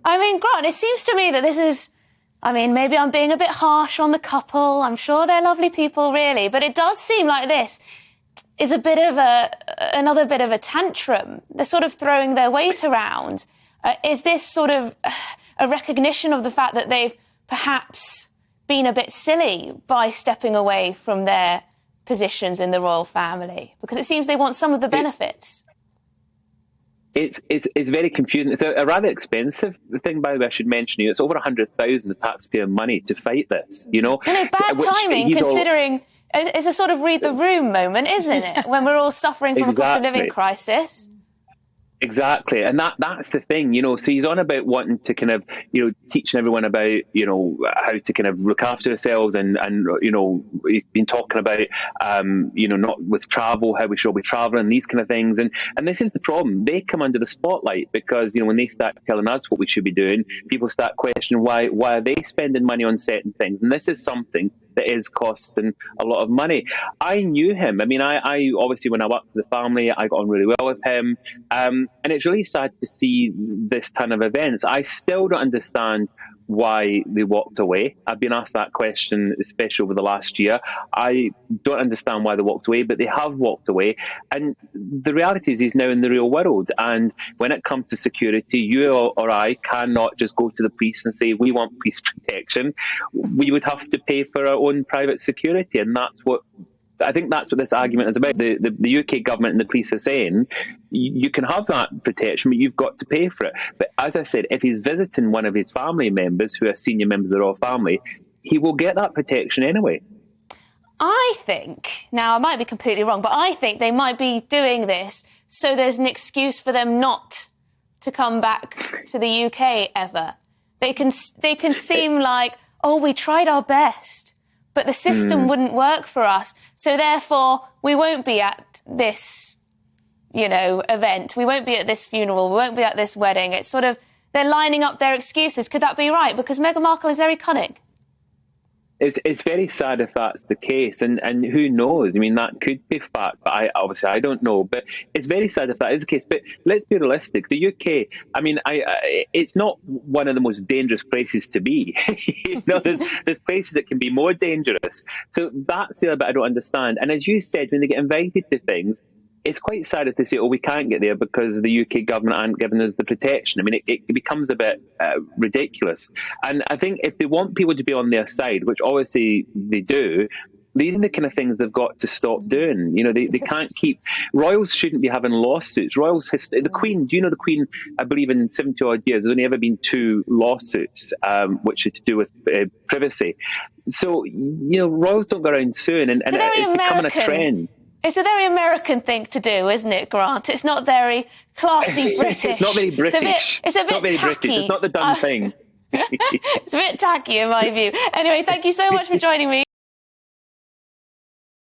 I mean, Grant, it seems to me that this is, I mean, maybe I'm being a bit harsh on the couple. I'm sure they're lovely people, really. But it does seem like this is a bit of another bit of a tantrum. They're sort of throwing their weight around. Is this sort of a recognition of the fact that they've perhaps been a bit silly by stepping away from their positions in the royal family? Because it seems they want some of the benefits. It's very confusing. It's a rather expensive thing, by the way, I should mention. It's over 100,000 of taxpayer money to fight this, you know. Bad timing, considering it's a sort of read the room moment, isn't it? When we're all suffering from a cost of living crisis. Exactly. And that's the thing, you know. So he's on about wanting to kind of, you know, teaching everyone about, you know, how to kind of look after themselves and you know, he's been talking about, you know, not with travel, how we should be traveling, these kind of things. And this is the problem. They come under the spotlight because, you know, when they start telling us what we should be doing, people start questioning why are they spending money on certain things? And this is something that is costing a lot of money. I knew him. I mean, I obviously, when I worked with the family, I got on really well with him. And it's really sad to see this ton of events. I still don't understand why they walked away. I've been asked that question, especially over the last year. I don't understand why they walked away, but they have walked away. And the reality is he's now in the real world. And when it comes to security, you or I cannot just go to the police and say, we want police protection. We would have to pay for our own private security. And I think that's what this argument is about. The UK government and the police are saying you can have that protection, but you've got to pay for it. But as I said, if he's visiting one of his family members who are senior members of the royal family, he will get that protection anyway. I think, now I might be completely wrong, but I think they might be doing this so there's an excuse for them not to come back to the UK ever. They can seem like, oh, we tried our best, but the system wouldn't work for us. So therefore, we won't be at this, you know, event. We won't be at this funeral. We won't be at this wedding. It's sort of, they're lining up their excuses. Could that be right? Because Meghan Markle is very cunning. It's very sad if that's the case, and who knows? I mean, that could be fact, but I don't know. But it's very sad if that is the case. But let's be realistic. The UK, I mean, it's not one of the most dangerous places to be. You know, there's places that can be more dangerous. So that's the other bit I don't understand. And as you said, when they get invited to things, it's quite sad to say, oh, we can't get there because the UK government aren't giving us the protection. I mean, it becomes a bit ridiculous. And I think if they want people to be on their side, which obviously they do, these are the kind of things they've got to stop doing. You know, they can't keep... Royals shouldn't be having lawsuits. The Queen, do you know the Queen, I believe in 70 odd years, there's only ever been 2 lawsuits, which are to do with privacy. So, you know, royals don't go around soon, and it's becoming a trend. It's a very American thing to do, isn't it, Grant? It's not very classy British. It's not very British. It's a bit very tacky. British. It's not the done thing. It's a bit tacky in my view. Anyway, thank you so much for joining me.